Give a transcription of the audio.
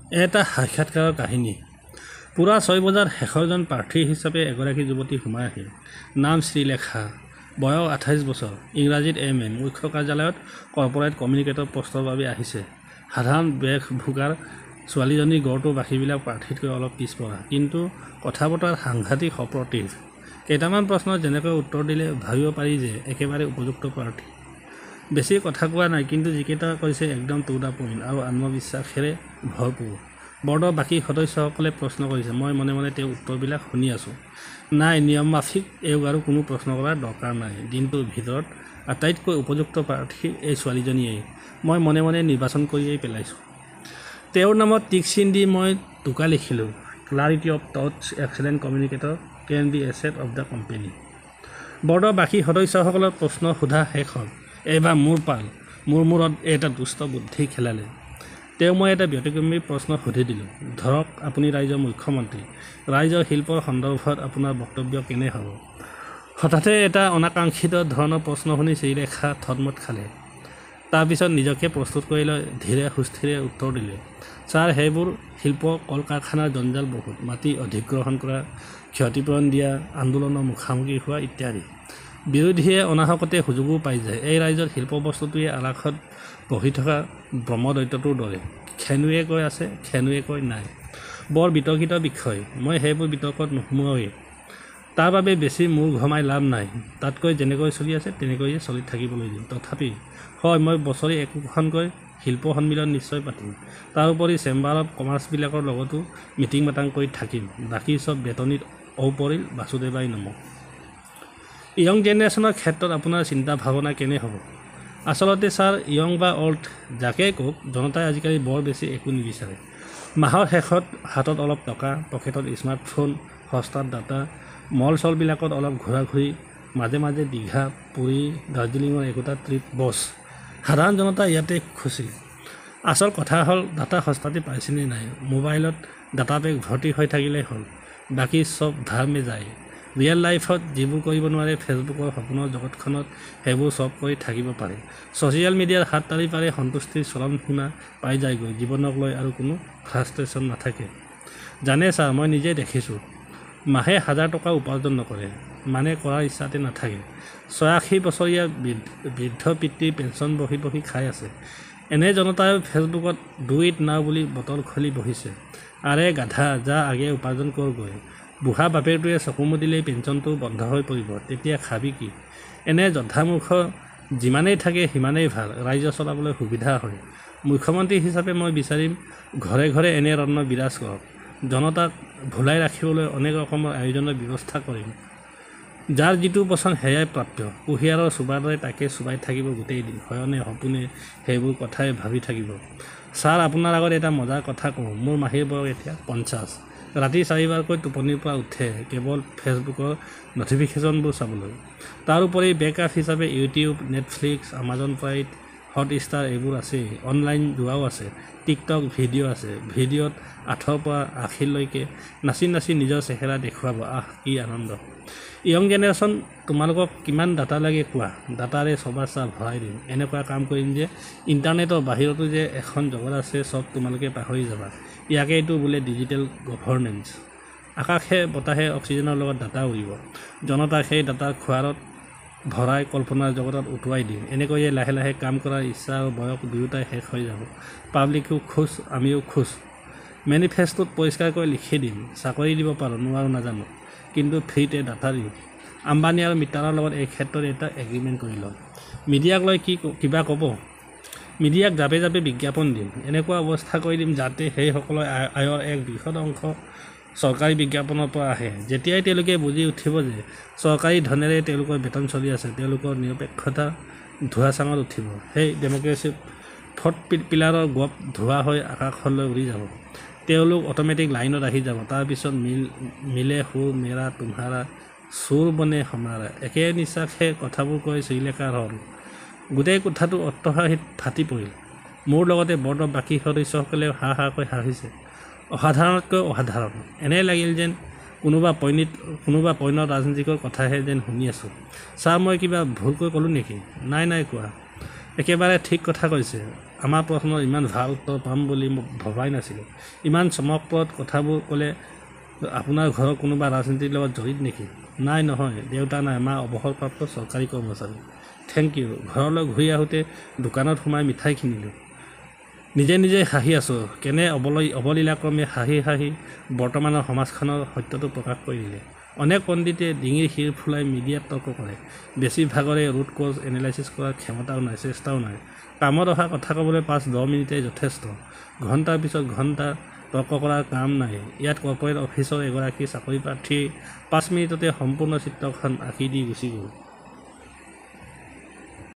এটা সাক্ষাৎকাৰৰ কাহিনী। পুৰা 6 বজাত শেষৰজন প্ৰাৰ্থী হিচাপে এগৰাকী যুৱতী সোমাই আহিল। নাম শ্ৰীলেখা, বয়স 28 বছৰ, ইংৰাজীত MA, মুখ্য কাৰ্যালয়ত কৰ্পৰেট কমিউনিকেটৰ পষ্টৰ বাবে আহিছে। সাধাৰণ বেশভূষাৰ ছোৱালীজনীৰ গড়টো বাকীবিলাক প্ৰাৰ্থীতকৈ অলপ পিছপৰা, কিন্তু কথা বতৰাত সাংঘাতিক সপ্ৰতিভ। কেইটামান প্ৰশ্নৰ যেনেকৈ উত্তৰ দিলে ভাবিব পাৰি যে একেবাৰে উপযুক্ত প্ৰাৰ্থী। বেছি কথা কোৱা নাই, কিন্তু যিকেইটা কৈছে একদম টু দা পইণ্ট আৰু আত্মবিশ্বাসেৰে ভৰপূৰ। বৰ্ডৰ বাকী সদস্যসকলে প্ৰশ্ন কৰিছে, মই মনে মনে তেওঁ উত্তৰবিলাক শুনি আছোঁ। নাই, নিয়ম মাফিক এওঁক আৰু কোনো প্ৰশ্ন কৰাৰ দৰকাৰ নাই। দিনটোৰ ভিতৰত আটাইতকৈ উপযুক্ত প্ৰাৰ্থী এই ছোৱালীজনীয়েই। মই মনে মনে নিৰ্বাচন কৰিয়েই পেলাইছোঁ। তেওঁৰ নামত টিক চিন দি মই টোকা লিখিলোঁ, clarity of thoughts, excellent communicator can be asset of the company. বৰ্ডৰ বাকী সদস্যসকলৰ প্ৰশ্ন সোধা শেষ হ'ল। এইবাৰ মোৰ পাল। মোৰ মূৰত এটা দুষ্ট বুদ্ধি খেলালে। মই এটা ব্যতিক্ৰমী প্ৰশ্ন সুধি দিলোঁ, ধৰক আপুনি ৰাজ্যৰ মুখ্যমন্ত্ৰী, ৰাজ্যৰ শিল্পৰ সন্দৰ্ভত আপোনাৰ বক্তব্য কেনে হ'ব? হঠাতে এটা অনাকাংক্ষিত ধৰণৰ প্ৰশ্ন শুনি শ্ৰীলেখা থতমত খালে। তাৰপিছত নিজকে প্ৰস্তুত কৰি লৈ ধীৰে সুস্থিৰে উত্তৰ দিলে, ছাৰ, সেইবোৰ শিল্প কল কাৰখানাৰ জঞ্জাল বহুত, মাটি অধিগ্ৰহণ কৰা, ক্ষতিপূৰণ দিয়া, আন্দোলনৰ মুখামুখি হোৱা ইত্যাদি। বিৰোধীয়ে অনাহকতে সুযোগো পাই যায়। এই ৰাজ্যত শিল্প বস্তুটোৱে আলাসত বহি থকা ব্ৰহ্মদৈত্যটোৰ দৰে, খেনুৱে কৈ আছে, খেনুৱে কৈ নাই। বৰ বিতৰ্কিত বিষয়। মই সেইবোৰ বিতৰ্কত নোসোমাওঁৱেই। তাৰ বাবে বেছি মূৰ ঘমাই লাভ নাই। তাতকৈ যেনেকৈ চলি আছে তেনেকৈয়ে চলি থাকিবলৈ দিম। তথাপি হয়, মই বছৰি একোখনকৈ শিল্প সন্মিলন নিশ্চয় পাতিম। তাৰোপৰি চেম্বাৰ অৱ কমাৰ্চবিলাকৰ লগতো মিটিং মাটাং কৰি থাকিম। বাকী চব বেতনিত ঔপৰিল বাসুদেৱাই নমঃ। য়ং জেনেৰেশ্যনৰ ক্ষেত্ৰত আপোনাৰ চিন্তা ভাৱনা কেনে হ'ব? আচলতে ছাৰ, য়ং বা অল্ড যাকেই কওক, জনতাই আজিকালি বৰ বেছি একো নিবিচাৰে। মাহৰ শেষত হাতত অলপ টকা, পকেটত স্মাৰ্টফোন, সস্তাত ডাটা, মল চলবিলাকত অলপ ঘূৰা-ঘূৰি, মাজে মাজে দীঘা, পুৰী, দাৰ্জিলিঙৰ একোটা ট্ৰিপ, বছ। সাধাৰণ জনতা ইয়াতে খুচি। আচল কথা হ'ল, ডাটা সস্তাতে পাইছেনে নাই? মোবাইলত ডাটা পেক ভৰ্তি হৈ থাকিলেই হ'ল, বাকী চব ধাৰ মে যায়। ৰিয়েল লাইফত যিবোৰ কৰিব নোৱাৰে, ফেচবুকৰ সপোনৰ জগতখনত সেইবোৰ চব কৰি থাকিব পাৰে। ছ'চিয়েল মিডিয়াৰ হাত তালি পাৰে, সন্তুষ্টিৰ চৰম সীমা পাই যায়গৈ। জীৱনক লৈ আৰু কোনো ফ্ৰাষ্ট্ৰেশ্যন নাথাকে। জানে ছাৰ, মই নিজেই দেখিছোঁ। মাহে 1000 টকা উপাৰ্জন নকৰে, মানে কৰাৰ ইচ্ছাতে নাথাকে। 86 বছৰীয়া বৃদ্ধ পিতৃৰ পেঞ্চন বহি বহি খাই আছে। এনে জনতাই ফেচবুকত ডু ইট নাও বুলি বটল খুলি বহিছে। আৰে গাধা, যা আগে উপাৰ্জন কৰগৈ। বুঢ়া বাপেৰটোৱে চকু মুদিলেই পেঞ্চনটো বন্ধ হৈ পৰিব, তেতিয়া খাবি কি? এনে যধামূৰ্খ যিমানেই থাকে সিমানেই ভাল, ৰাজ্য চলাবলৈ সুবিধা হয়। মুখ্যমন্ত্ৰী হিচাপে মই বিচাৰিম ঘৰে ঘৰে এনে ৰত্ন বিৰাজ কৰক। জনতাক ভুলাই ৰাখিবলৈ অনেক ৰকমৰ আয়োজনৰ ব্যৱস্থা কৰিম। যাৰ যিটো পচন্দ সেয়াই প্ৰাপ্য। কুঁহিয়াৰৰ চোবাৰ দৰে তাকে চোবাই থাকিব গোটেই দিন, শয়নে সপোনে সেইবোৰ কথাই ভাবি থাকিব। ছাৰ, আপোনাৰ আগত এটা মজাৰ কথা কওঁ। মোৰ মাহীৰ বয়স এতিয়া 50। ৰাতি 4 বাৰকৈ টোপনিৰ পৰা উঠে কেৱল ফেচবুকৰ নটিফিকেশ্যনবোৰ চাবলৈ। তাৰোপৰি বেকআপ হিচাপে YouTube, Netflix, Amazon prime, Hotstar এইবোৰ আছেই। অনলাইন জুৱাও আছে, টিকটক ভিডিঅ' আছে। ভিডিঅ'ত 8ৰ পৰা 80লৈকে নাচি নাচি নিজৰ চেহেৰা দেখুৱাব। আহ, কি আনন্দ! য়ং জেনেৰেশ্যন, তোমালোকক কিমান ডাটা লাগে কোৱা, ডাটাৰে চবাৰ চাহ ভৰাই দিম। এনেকুৱা কাম কৰিম যে ইণ্টাৰনেটৰ বাহিৰতো যে এখন জগত আছে, চব তোমালোকে পাহৰি যাবা। ইয়াকেইতো বোলে ডিজিটেল গভৰ্নেন্স। আকাশে বতাহে অক্সিজেনৰ লগত ডাটা উৰিব। জনতাক সেই ডাটাৰ খোৱাৰত ভৰাই কল্পনাৰ জগতত উটুৱাই দিম। এনেকৈয়ে লাহে লাহে কাম কৰাৰ ইচ্ছা আৰু বয়স দুয়োটাই শেষ হৈ যাব। পাব্লিকো খুচ, আমিও খুচ। মেনিফেষ্টোত পৰিষ্কাৰকৈ লিখি দিম, চাকৰি দিব পাৰোঁ, নোৱাৰোঁ নাজানো, কিন্তু ফ্ৰীতে ডাটা দিম। আম্বানী আৰু মিত্তালৰ লগত এই ক্ষেত্ৰত এটা এগ্ৰিমেণ্ট কৰি ল'ম। মিডিয়াক লৈ কিবা ক'ব? মিডিয়াক জাপে জাপে বিজ্ঞাপন দিম। এনেকুৱা অৱস্থা কৰি দিম যাতে সেইসকলৰ আয়ৰ এক বৃহৎ অংশ চৰকাৰী বিজ্ঞাপনৰ পৰা আহে। যেতিয়াই তেওঁলোকে বুজি উঠিব যে চৰকাৰী ধনেৰে তেওঁলোকৰ বেতন চলি আছে, তেওঁলোকৰ নিৰপেক্ষতা ধোঁৱাচাঙত উঠিব। সেই ডেম'ক্ৰেচি 4th পিলাৰৰ গপ ধোঁৱা হৈ আকাশলৈ উৰি যাব। তেওঁলোক অট'মেটিক লাইনত আহি যাব। তাৰপিছত মিলে সুৰ মেৰা তোমাৰা, চোৰ বনে হমাৰা। একে নিশ্বাসে কথাবোৰ কৈ শ্ৰীলেখাৰ হ'ল। গোটেই কোঠাটো অট্টহাসিত ফাটি পৰিল। মোৰ লগতে বৰ্ডৰ বাকী সদস্যসকলেও হা হাকৈ হাঁহিছে। অসাধাৰণতকৈ অসাধাৰণ। এনে লাগিল যেন কোনোবা পৈণত ৰাজনীতিকৰ কথাহে যেন শুনি আছোঁ। ছাৰ, মই কিবা ভুলকৈ ক'লোঁ নেকি? নাই কোৱা, একেবাৰে ঠিক কথা কৈছে। আমাৰ প্ৰশ্নৰ ইমান ভাল উত্তৰ পাম বুলি মোক ভবাই নাছিলোঁ। ইমান চমকপ্ৰদ কথাবোৰ ক'লে। আপোনাৰ ঘৰৰ কোনোবা ৰাজনীতিৰ লগত জড়িত নেকি? নাই, নহয়, দেউতা নাই, মা অৱসৰপ্ৰাপ্ত চৰকাৰী কৰ্মচাৰী। Thank you. ঘৰলৈ ঘূৰি আহোঁতে দোকানত সোমাই মিঠাই কিনিলোঁ। নিজে নিজে হাঁহি আছোঁ। কেনে অৱলীলাক্ৰমে হাঁহি হাঁহি বৰ্তমানৰ সমাজখনৰ সত্যটো প্ৰকাশ কৰি দিলে। অনেক পণ্ডিতে ডিঙিৰ শিৰ ফুলাই মিডিয়াত তৰ্ক কৰে। বেছিভাগৰে ৰুট কজ এনালাইচিছ কৰাৰ ক্ষমতাও নাই, চেষ্টাও নাই। কামত অহা কথা ক'বলৈ 5-10 মিনিটেই যথেষ্ট। ঘণ্টাৰ পিছত ঘণ্টা তৰ্ক কৰাৰ কাম নাই। ইয়াত কৰ্পৰেট অফিচৰ এগৰাকী চাকৰি প্ৰাৰ্থী 5 মিনিটতে সম্পূৰ্ণ চিত্ৰখন আঁকি দি গুচি গ'ল।